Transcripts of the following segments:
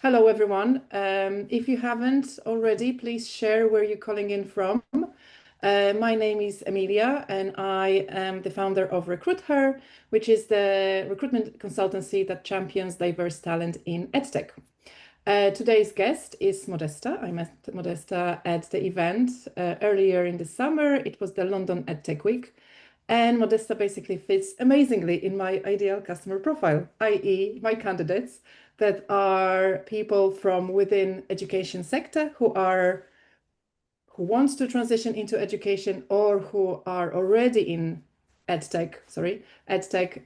Hello, everyone. If you haven't already, please share where you're calling in from. My name is Emilia, and I am the founder of RecruitHer, which is the recruitment consultancy that champions diverse talent in EdTech. Today's guest is Modesta. I met Modesta at the event earlier in the summer. It was the London EdTech Week. And Modesta basically fits amazingly in my ideal customer profile, i.e. my candidates that are people from within education sector who wants to transition into education or who are already in edtech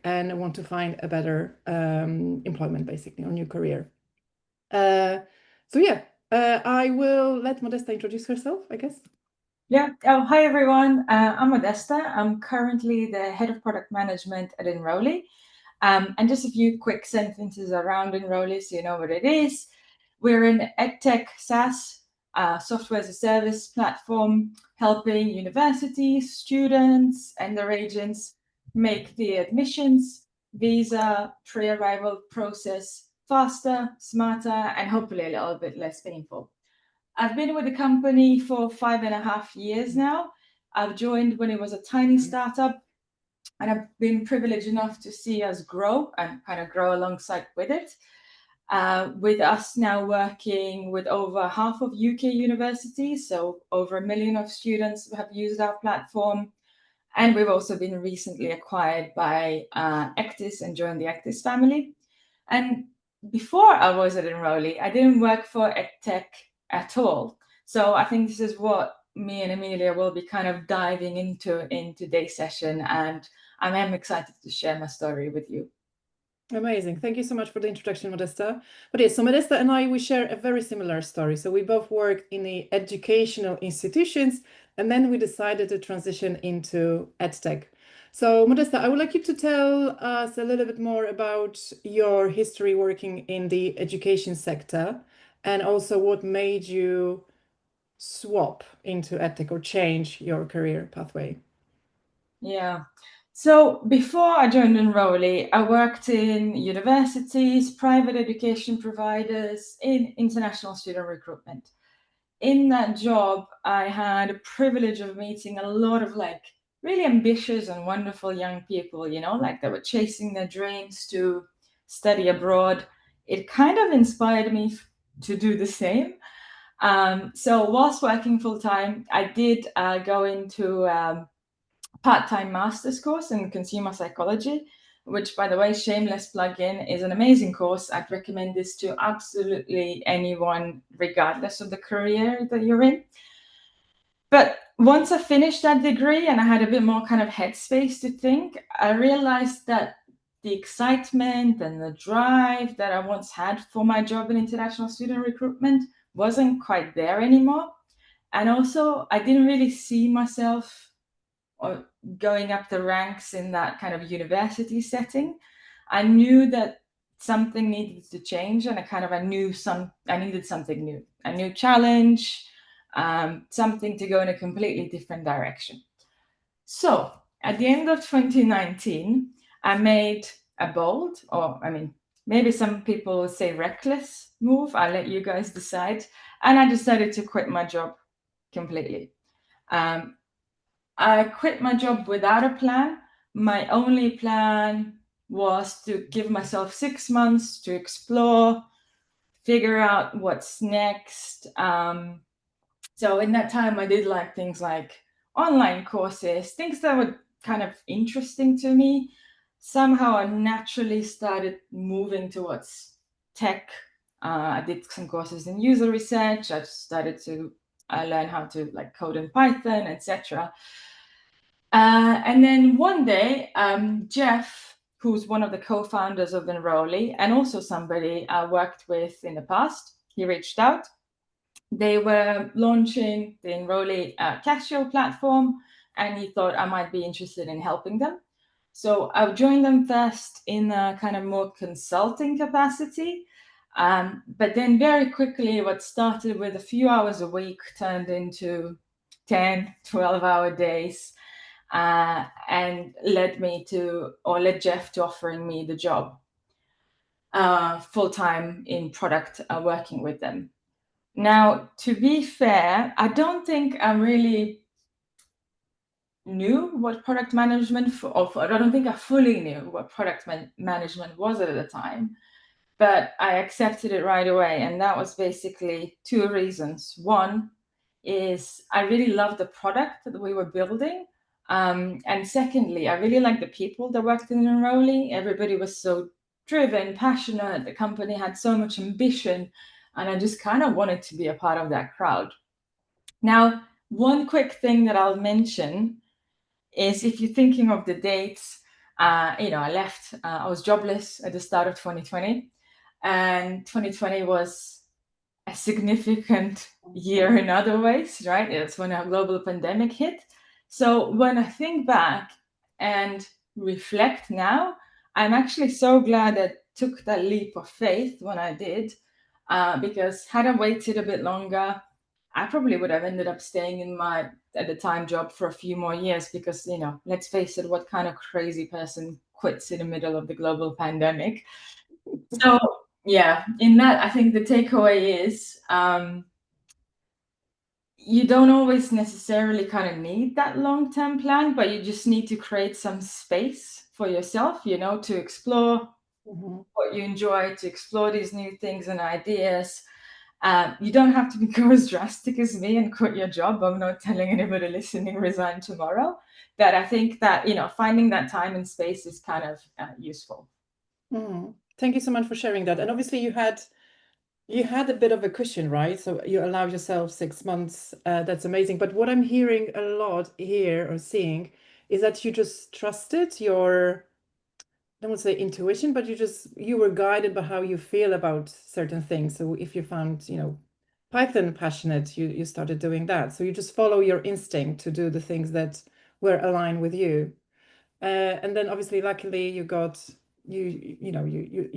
and want to find a better employment basically or new career. I will let Modesta introduce herself, I guess. Yeah. Oh, hi, everyone. I'm Modesta. I'm currently the head of product management at Enroly. And just a few quick sentences around Enroly so you know what it is. We're an EdTech SaaS, software as a service platform, helping universities, students, and their agents make the admissions, visa, pre-arrival process faster, smarter, and hopefully a little bit less painful. I've been with the company for 5.5 years now. I've joined when it was a tiny startup, and I've been privileged enough to see us grow and kind of grow alongside with it. With us now working with over half of UK universities, so over 1 million of students have used our platform. And we've also been recently acquired by Actis and joined the Actis family. And before I was at Enroly, I didn't work for EdTech at all. So I think this is what me and Emilia will be kind of diving into in today's session, and I am excited to share my story with you. Amazing. Thank you so much for the introduction, Modesta. But yes, so Modesta and I, we share a very similar story. So we both worked in the educational institutions, and then we decided to transition into EdTech. So Modesta, I would like you to tell us a little bit more about your history working in the education sector, and also what made you swap into EdTech or change your career pathway. Yeah. So before I joined Enroly, I worked in universities, private education providers, in international student recruitment. In that job, I had a privilege of meeting a lot of really ambitious and wonderful young people, like they were chasing their dreams to study abroad. It kind of inspired me to do the same. So whilst working full time, I did go into part-time master's course in consumer psychology, which, by the way, shameless plug-in, is an amazing course. I'd recommend this to absolutely anyone, regardless of the career that you're in. But once I finished that degree and I had a bit more kind of headspace to think, I realized that the excitement and the drive that I once had for my job in international student recruitment wasn't quite there anymore. And also, I didn't really see myself or going up the ranks in that kind of university setting. I knew that something needed to change, and I needed something new, a new challenge, something to go in a completely different direction. So at the end of 2019, I made a bold, maybe some people would say reckless move. I'll let you guys decide. And I decided to quit my job completely. I quit my job without a plan. My only plan was to give myself 6 months to explore, figure out what's next. So in that time, I did things like online courses, things that were kind of interesting to me. Somehow I naturally started moving towards tech. I did some courses in user research. I started to learn how to code in Python, etc. And then one day, Jeff, who's one of the co-founders of Enroly and also somebody I worked with in the past, he reached out. They were launching the Enroly Casio platform, and he thought I might be interested in helping them. So I joined them first in a kind of more consulting capacity. But then very quickly, what started with a few hours a week turned into 10, 12-hour days. And led Jeff to offering me the job. full-time in product working with them. Now, to be fair, I don't think I really knew what product management, I don't think I fully knew what product management was at the time, but I accepted it right away. And that was basically two reasons. One is I really loved the product that we were building. And secondly, I really liked the people that worked in Enroly. Everybody was so driven, passionate. The company had so much ambition. And I just kind of wanted to be a part of that crowd. Now, one quick thing that I'll mention is if you're thinking of the dates, I left, I was jobless at the start of 2020. And 2020 was a significant year in other ways, right? It's when a global pandemic hit. So when I think back and reflect now, I'm actually so glad I took that leap of faith when I did, because had I waited a bit longer, I probably would have ended up staying in my at the time job for a few more years because, let's face it, what kind of crazy person quits in the middle of the global pandemic? So yeah, in that, I think the takeaway is you don't always necessarily kind of need that long-term plan, but you just need to create some space for yourself, to explore what you enjoy, to explore these new things and ideas. You don't have to go as drastic as me and quit your job. I'm not telling anybody listening resign tomorrow. But I think that, finding that time and space is kind of useful. Thank you so much for sharing that. And obviously you had a bit of a cushion, right? So you allowed yourself 6 months. That's amazing. But what I'm hearing a lot here or seeing is that you just trusted your, I don't want to say intuition, but you were guided by how you feel about certain things. So if you found, Python passionate, you started doing that. So you just follow your instinct to do the things that were aligned with you. And then obviously, luckily, you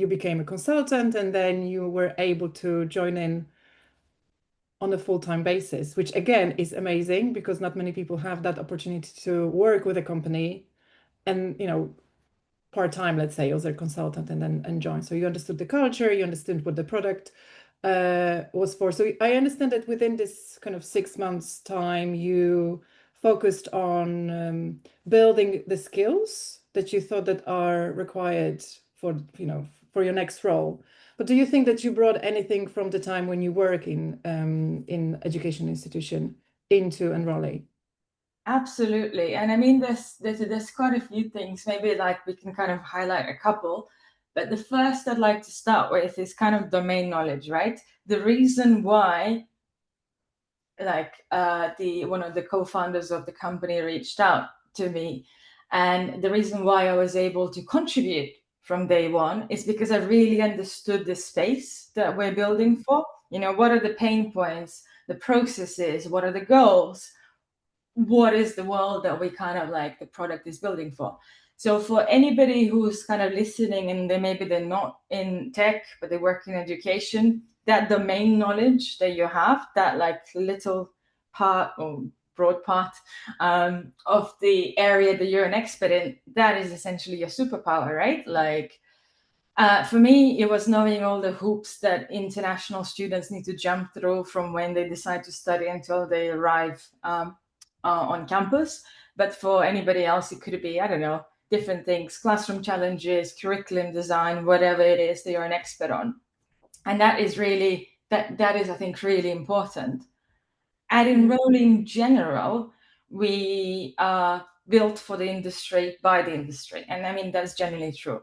became a consultant, and then you were able to join in on a full-time basis, which again is amazing because not many people have that opportunity to work with a company and part-time, let's say, as a consultant and join. So you understood the culture, you understood what the product was for. So I understand that within this kind of 6 months time, you focused on building the skills that you thought that are required for, for your next role. But do you think that you brought anything from the time when you work in education institution into Enroly? Absolutely. And I mean, there's quite a few things, maybe like we can kind of highlight a couple. But the first I'd like to start with is kind of domain knowledge, right? The reason why, like, one of the co-founders of the company reached out to me, and the reason why I was able to contribute from day one is because I really understood the space that we're building for. What are the pain points, the processes, what are the goals? What is the world that we kind of like the product is building for? So for anybody who's kind of listening and maybe they're not in tech, but they work in education, that domain knowledge that you have, that like little part or broad part of the area that you're an expert in, that is essentially your superpower, right? Like for me, it was knowing all the hoops that international students need to jump through from when they decide to study until they arrive on campus. But for anybody else, it could be, I don't know, different things, classroom challenges, curriculum design, whatever it is that you're an expert on. And that is really, that is, I think, really important. At Enroly in general, we are built for the industry by the industry. And I mean, that's generally true.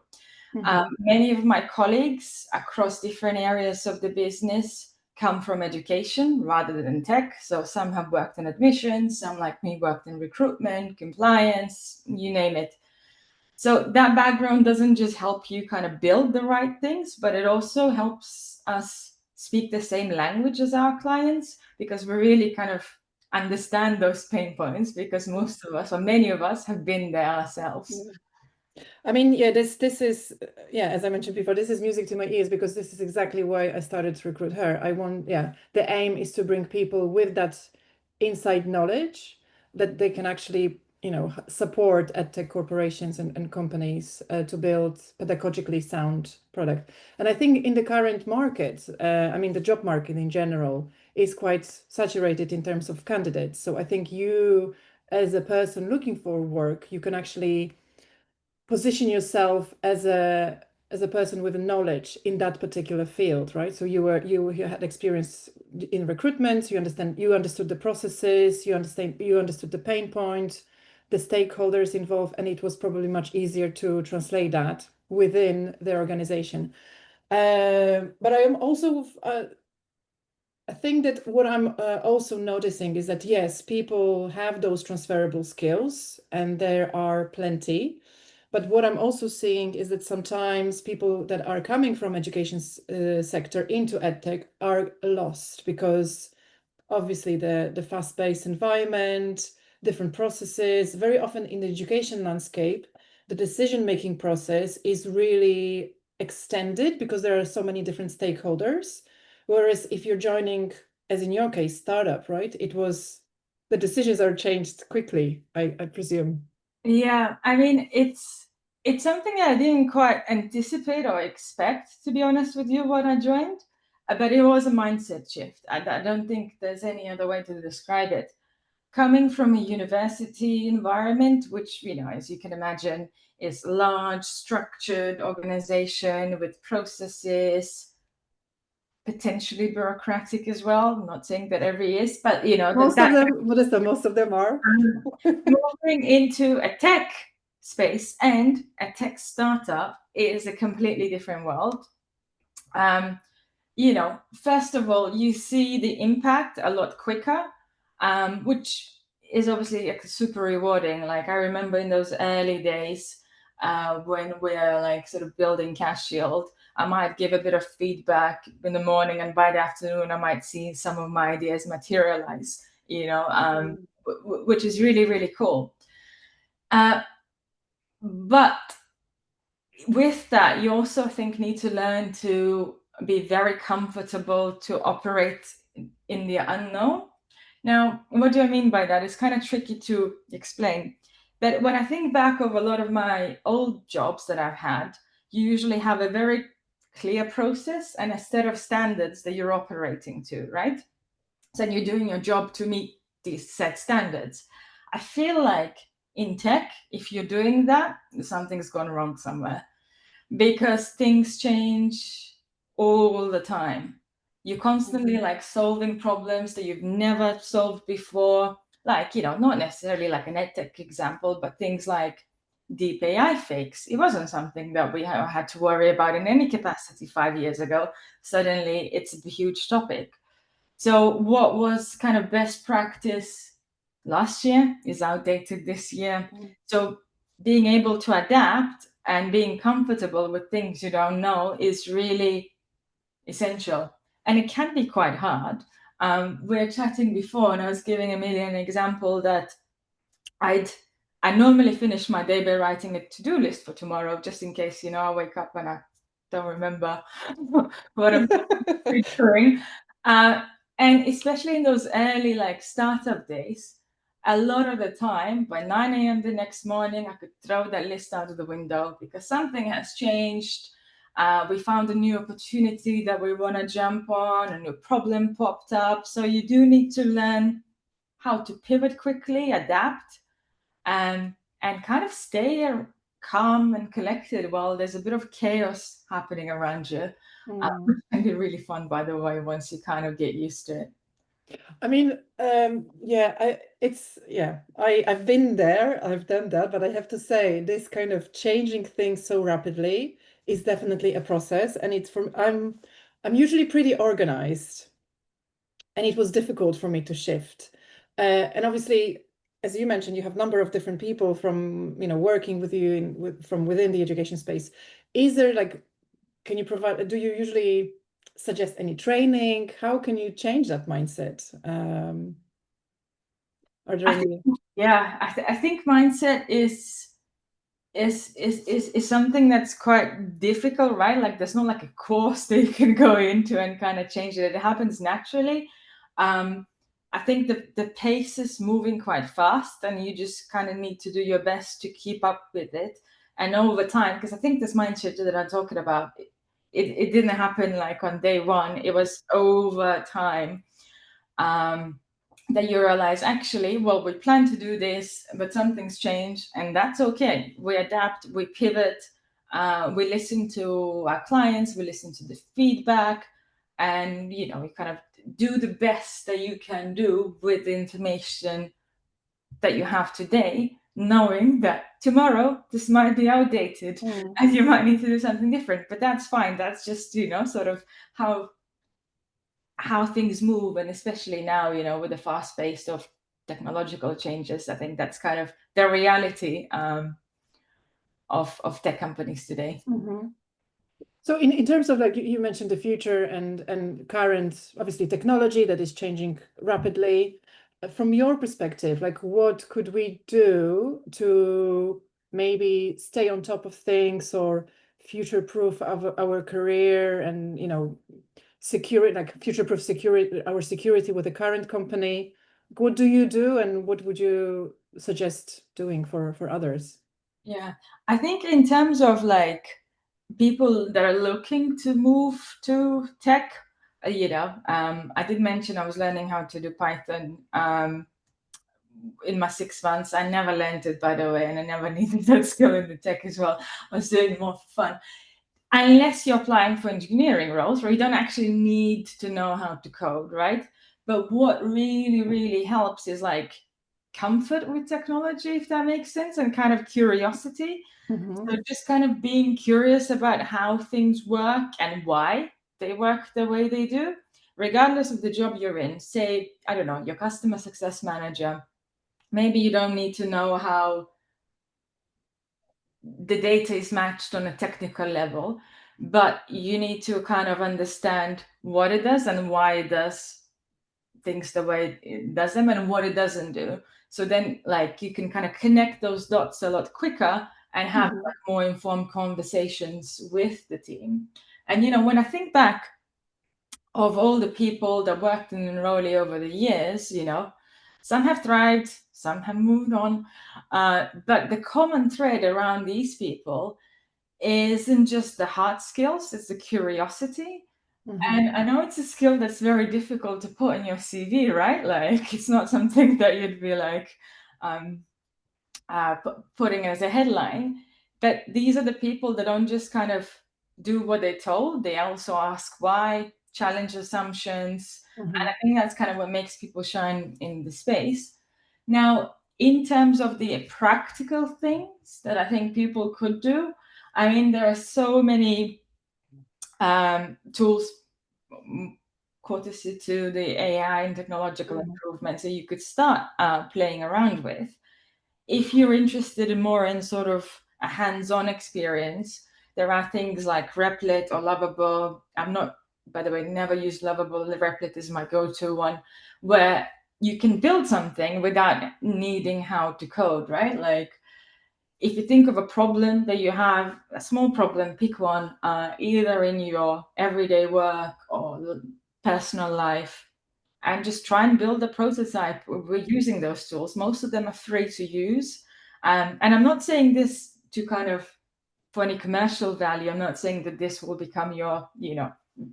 Many of my colleagues across different areas of the business come from education rather than tech. So some have worked in admissions, some like me worked in recruitment, compliance, you name it. So that background doesn't just help you kind of build the right things, but it also helps us speak the same language as our clients because we really kind of understand those pain points because most of us or many of us have been there ourselves. I mean, yeah, this is, yeah, as I mentioned before, this is music to my ears because this is exactly why I started to RecruitHer. The aim is to bring people with that inside knowledge that they can actually support EdTech corporations and companies to build pedagogically sound product. And I think in the current market, the job market in general is quite saturated in terms of candidates. So I think you, as a person looking for work, you can actually position yourself as a person with knowledge in that particular field, right? So you had experience in recruitment, you understood the processes, you understood the pain point, the stakeholders involved, and it was probably much easier to translate that within the organization. But I am also I think that what I'm also noticing is that yes, people have those transferable skills, and there are plenty. But what I'm also seeing is that sometimes people that are coming from education sector into EdTech are lost because obviously the fast-paced environment, different processes, very often in the education landscape, the decision-making process is really extended because there are so many different stakeholders. Whereas if you're joining, as in your case, startup, right? The decisions are changed quickly, I presume. Yeah, I mean, it's something that I didn't quite anticipate or expect, to be honest with you, when I joined, but it was a mindset shift. I don't think there's any other way to describe it. Coming from a university environment, which, as you can imagine, is large, structured organization with processes, potentially bureaucratic as well. I'm not saying that every is, but most of them, Modesta, most of them are. Moving into a tech space and a tech startup is a completely different world. First of all, you see the impact a lot quicker, which is obviously like super rewarding. Like I remember in those early days when we're like sort of building Cash Shield, I might give a bit of feedback in the morning, and by the afternoon, I might see some of my ideas materialize. Which is really, really cool. But with that, you also, I think, need to learn to be very comfortable to operate in the unknown. Now, what do I mean by that? It's kind of tricky to explain. But when I think back of a lot of my old jobs that I've had, you usually have a very clear process and a set of standards that you're operating to, right? So you're doing your job to meet these set standards. I feel like in tech, if you're doing that, something's gone wrong somewhere, because things change all the time. You're constantly like solving problems that you've never solved before. Like, not necessarily like an EdTech example, but things like deep AI fakes. It wasn't something that we had to worry about in any capacity 5 years ago. Suddenly it's a huge topic. So what was kind of best practice last year is outdated this year. So being able to adapt and being comfortable with things you don't know is really essential. And it can be quite hard. We were chatting before, and I was giving Emilia an example that I normally finish my day by writing a to-do list for tomorrow, just in case, I wake up and I don't remember what I'm doing. And especially in those early like startup days, a lot of the time by 9 a.m. the next morning, I could throw that list out of the window because something has changed. We found a new opportunity that we want to jump on, a new problem popped up. So you do need to learn how to pivot quickly, adapt, and kind of stay calm and collected while there's a bit of chaos happening around you. Which can be really fun, by the way, once you kind of get used to it. I mean, I've been there, I've done that, but I have to say, this kind of changing things so rapidly is definitely a process, and I'm usually pretty organized, and it was difficult for me to shift. And obviously, as you mentioned, you have a number of different people from working with you from within the education space. Is there can you provide? Do you usually suggest any training? How can you change that mindset? Are there any? I think mindset is something that's quite difficult, right? Like there's not like a course that you can go into and kind of change it. It happens naturally. I think the pace is moving quite fast, and you just kind of need to do your best to keep up with it. And over time, because I think this mindset that I'm talking about, it didn't happen like on day one. It was over time that you realize, actually, well, we plan to do this, but something's changed, and that's okay. We adapt, we pivot, we listen to our clients, we listen to the feedback, and you kind of do the best that you can do with the information that you have today, knowing that tomorrow this might be outdated and you might need to do something different. But that's fine. That's just sort of how things move, and especially now, with the fast pace of technological changes, I think that's kind of the reality of tech companies today. So in terms of, like you mentioned, the future and current, obviously, technology that is changing rapidly, from your perspective, like what could we do to maybe stay on top of things or future-proof our career and, secure, like future-proof our security with the current company? What do you do, and what would you suggest doing for others? Yeah, I think in terms of like people that are looking to move to tech, I did mention I was learning how to do Python in my 6 months. I never learned it, by the way, and I never needed that skill in the tech as well. I was doing it more for fun. Unless you're applying for engineering roles where you don't actually need to know how to code, right? But what really, really helps is like comfort with technology, if that makes sense, and kind of curiosity. So just kind of being curious about how things work and why they work the way they do, regardless of the job you're in. Say, I don't know, your customer success manager. Maybe you don't need to know how the data is matched on a technical level, but you need to kind of understand what it does and why it does things the way it does them and what it doesn't do. So then, like, you can kind of connect those dots a lot quicker and have like, more informed conversations with the team. And when I think back of all the people that worked in Enroly over the years, some have thrived, some have moved on, but the common thread around these people isn't just the hard skills, it's the curiosity. And I know it's a skill that's very difficult to put in your CV, right? Like, it's not something that you'd be like putting as a headline. But these are the people that don't just kind of do what they're told. They also ask why, challenge assumptions. And I think that's kind of what makes people shine in the space. Now, in terms of the practical things that I think people could do, I mean, there are so many tools courtesy to the AI and technological improvements that you could start playing around with. If you're interested in more in sort of a hands-on experience, there are things like Replit or Lovable. I'm not, by the way, never used Lovable. Replit is my go-to one, where you can build something without needing how to code, right? Like, if you think of a problem that you have, a small problem, pick one, either in your everyday work or personal life, and just try and build a prototype. We're using those tools. Most of them are free to use. And I'm not saying this to kind of for any commercial value. I'm not saying that this will become your,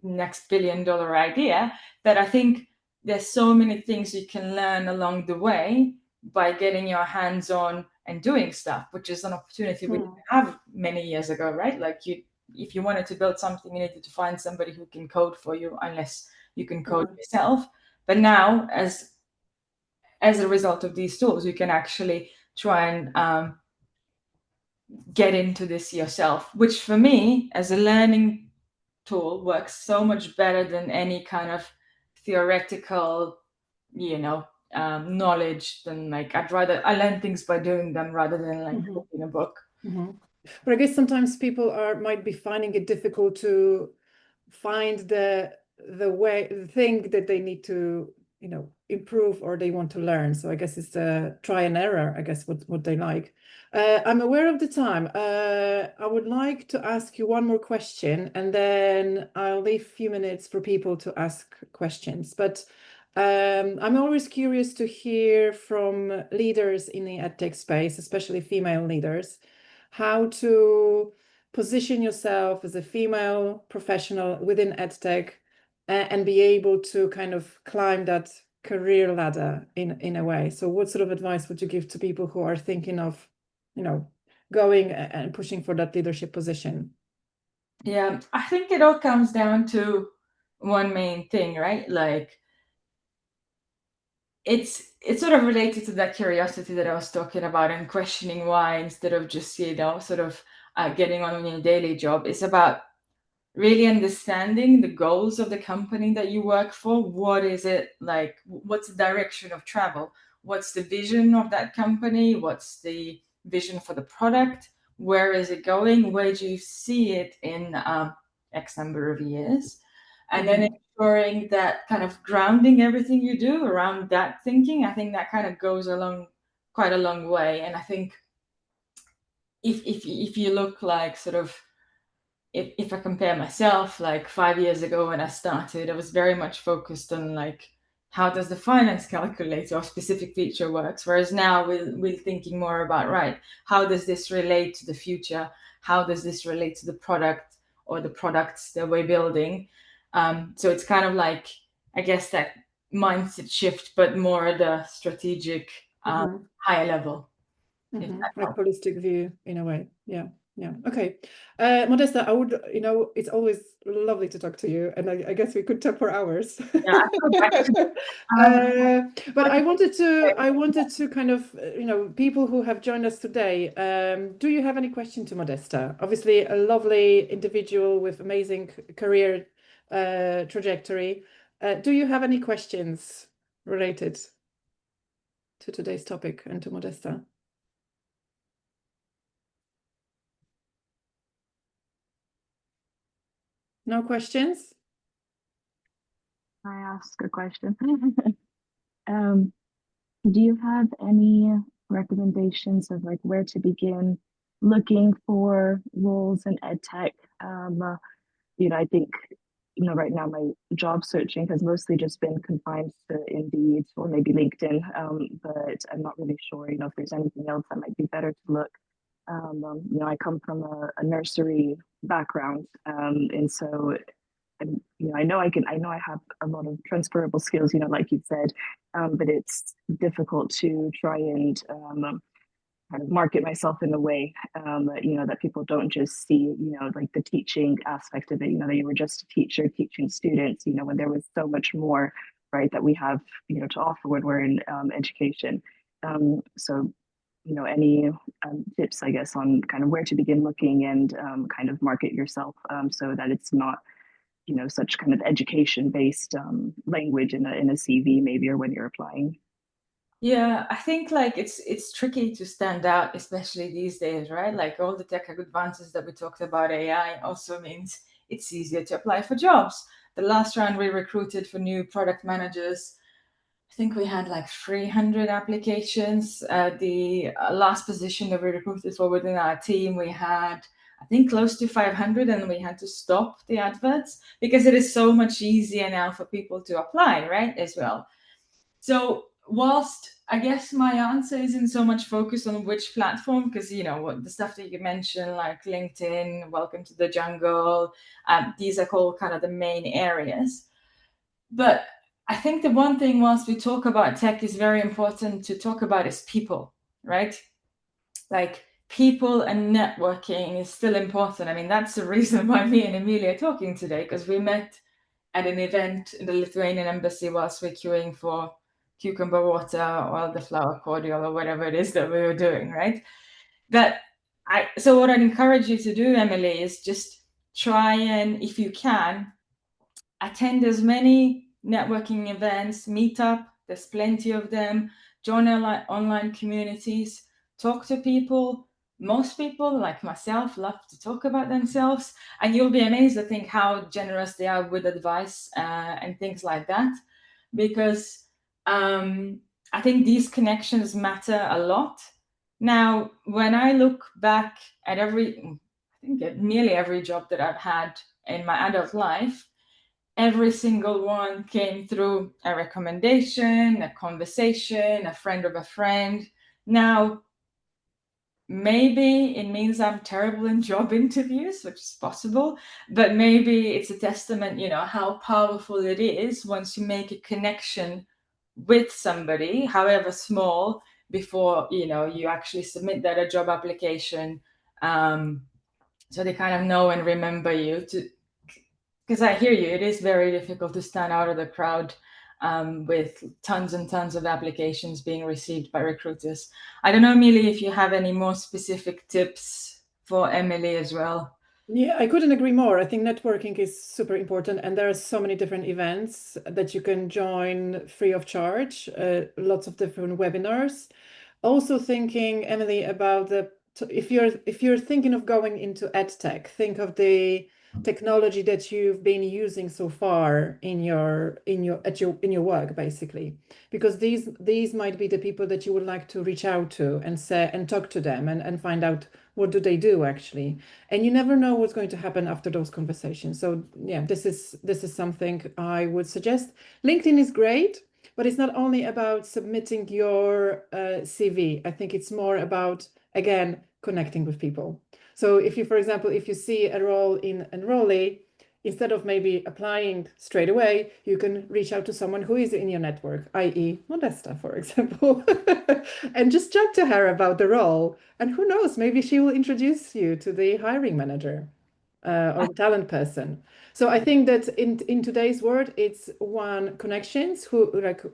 next billion-dollar idea, but I think there's so many things you can learn along the way by getting your hands on and doing stuff, which is an opportunity we didn't have many years ago, right? Like, if you wanted to build something, you needed to find somebody who can code for you, unless you can code yourself. But now, as a result of these tools, you can actually try and get into this yourself, which for me, as a learning tool, works so much better than any kind of theoretical, knowledge. Than like, I learn things by doing them rather than like reading a book. But I guess sometimes people might be finding it difficult to find the thing that they need to improve or they want to learn. So I guess it's the try and error, I guess, what they like. I'm aware of the time. I would like to ask you one more question, and then I'll leave a few minutes for people to ask questions. But I'm always curious to hear from leaders in the EdTech space, especially female leaders, how to position yourself as a female professional within EdTech and be able to kind of climb that career ladder in a way. So what sort of advice would you give to people who are thinking of, going and pushing for that leadership position? Yeah, I think it all comes down to one main thing, right? Like it's sort of related to that curiosity that I was talking about and questioning why instead of just, sort of getting on with your daily job. It's about really understanding the goals of the company that you work for. What is it like? What's the direction of travel? What's the vision of that company? What's the vision for the product? Where is it going? Where do you see it in X number of years? And then ensuring that kind of grounding everything you do around that thinking, I think that kind of goes along quite a long way. And I think if you look like sort of, if I compare myself like 5 years ago when I started, I was very much focused on like, how does the finance calculator or specific feature works? Whereas now we're thinking more about, right, how does this relate to the future? How does this relate to the product or the products that we're building? So it's kind of like, I guess, that mindset shift, but more at the strategic, higher level. Like holistic view in a way. Yeah. Okay. Modesta, I would, it's always lovely to talk to you, and I guess we could talk for hours. Yeah, but I wanted to kind of, people who have joined us today, do you have any question to Modesta? Obviously, a lovely individual with amazing career trajectory. Do you have any questions related to today's topic and to Modesta? No questions? I ask a question. Do you have any recommendations of like where to begin looking for roles in EdTech? I think, right now my job searching has mostly just been confined to Indeed or maybe LinkedIn, but I'm not really sure, if there's anything else that might be better to look. I come from a nursery background, and so I know I have a lot of transferable skills, like you said, but it's difficult to try and kind of market myself in a way, that people don't just see, like the teaching aspect of it, that you were just a teacher teaching students, when there was so much more, right, that we have, to offer when we're in education. So, any tips, I guess, on kind of where to begin looking and kind of market yourself, so that it's not, such kind of education-based language in a CV maybe, or when you're applying. Yeah, I think like it's tricky to stand out, especially these days, right? Like all the tech advances that we talked about, AI also means it's easier to apply for jobs. The last round we recruited for new product managers, I think we had like 300 applications. The last position that we recruited for within our team, we had, I think, close to 500, and we had to stop the adverts because it is so much easier now for people to apply, right, as well. So whilst I guess my answer isn't so much focused on which platform, because what the stuff that you mentioned, like LinkedIn, Welcome to the Jungle, these are all kind of the main areas. But I think the one thing, whilst we talk about tech, is very important to talk about is people, right? Like people and networking is still important. I mean, that's the reason why me and Emilia are talking today, because we met at an event in the Lithuanian embassy whilst we're queuing for cucumber water or the flower cordial or whatever it is that we were doing, right? So what I'd encourage you to do, Emily, is just try and, if you can, attend as many networking events, meetup, there's plenty of them, join online communities, talk to people. Most people, like myself, love to talk about themselves, and you'll be amazed to think how generous they are with advice and things like that, because I think these connections matter a lot. Now, when I look back at nearly every job that I've had in my adult life, every single one came through a recommendation, a conversation, a friend of a friend. Now, maybe it means I'm terrible in job interviews, which is possible, but maybe it's a testament, you know, how powerful it is once you make a connection with somebody, however small, before, you know, you actually submit that a job application. So they kind of know and remember you, because I hear you, it is very difficult to stand out of the crowd with tons and tons of applications being received by recruiters. I don't know, Emilia, if you have any more specific tips for Emily as well. Yeah, I couldn't agree more. I think networking is super important, and there are so many different events that you can join free of charge, lots of different webinars. Also thinking, Emily, about if you're thinking of going into EdTech, think of the technology that you've been using so far in your work, basically, because these might be the people that you would like to reach out to and say and talk to them and find out what do they do actually. And you never know what's going to happen after those conversations. So yeah, this is something I would suggest. LinkedIn is great, but it's not only about submitting your CV. I think it's more about, again, connecting with people. So if you, for example, if you see a role in Enroly, instead of maybe applying straight away, you can reach out to someone who is in your network, i.e. Modesta, for example, and just chat to her about the role. And who knows, maybe she will introduce you to the hiring manager or the talent person. So I think that in today's world, it's one, connections who like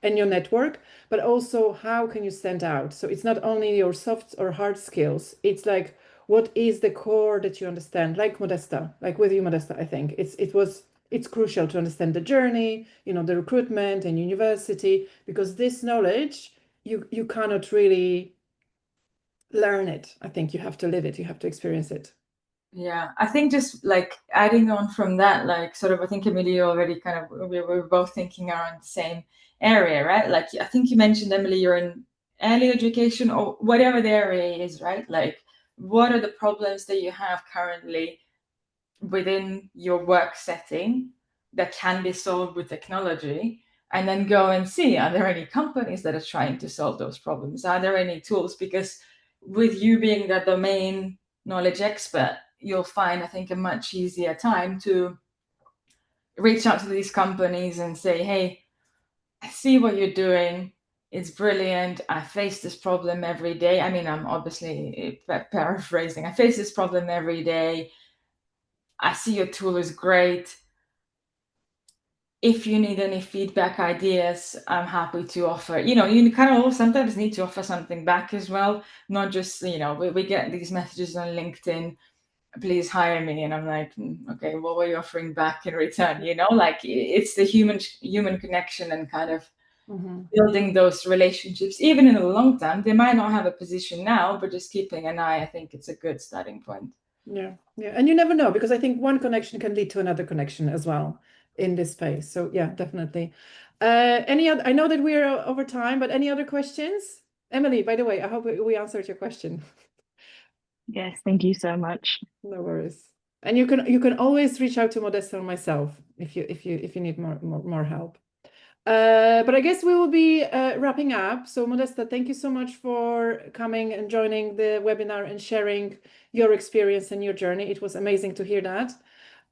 in your network, but also how can you stand out? So it's not only your soft or hard skills, it's like what is the core that you understand, like Modesta, like with you, Modesta, I think it's crucial to understand the journey, you know, the recruitment and university, because this knowledge you cannot really learn it. I think you have to live it, you have to experience it. Yeah, I think just like adding on from that, like sort of, I think Emilia already kind of, we were both thinking around the same area, right? Like, I think you mentioned, Emily, you're in early education or whatever the area is, right? Like, what are the problems that you have currently within your work setting that can be solved with technology? And then go and see, are there any companies that are trying to solve those problems? Are there any tools? Because with you being the domain knowledge expert, you'll find, I think, a much easier time to reach out to these companies and say, hey, I see what you're doing. It's brilliant. I face this problem every day. I mean, I'm obviously paraphrasing. I face this problem every day. I see your tool is great. If you need any feedback, ideas, I'm happy to offer. You know, you kind of sometimes need to offer something back as well. Not just, you know, we get these messages on LinkedIn, please hire me, and I'm like, okay, what were you offering back in return? You know, like it's the human connection and kind of building those relationships, even in the long term. They might not have a position now, but just keeping an eye, I think it's a good starting point. Yeah, and you never know, because I think one connection can lead to another connection as well in this space. So yeah, definitely. Any other? I know that we're over time, but any other questions? Emily, by the way, I hope we answered your question. Yes, thank you so much. No worries. And you can always reach out to Modesta or myself if you need more help. But I guess we will be wrapping up. So Modesta, thank you so much for coming and joining the webinar and sharing your experience and your journey. It was amazing to hear that.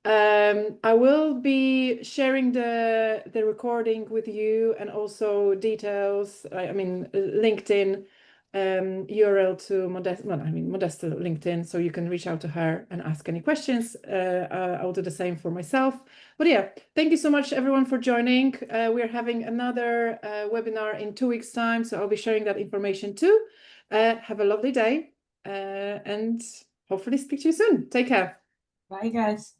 I will be sharing the recording with you, and also details. I mean, LinkedIn URL to Modesta. Well, I mean Modesta LinkedIn, so you can reach out to her and ask any questions. I'll do the same for myself. But yeah, thank you so much everyone for joining. We're having another webinar in 2 weeks' time, so I'll be sharing that information too. Have a lovely day, and hopefully speak to you soon. Take care. Bye, guys.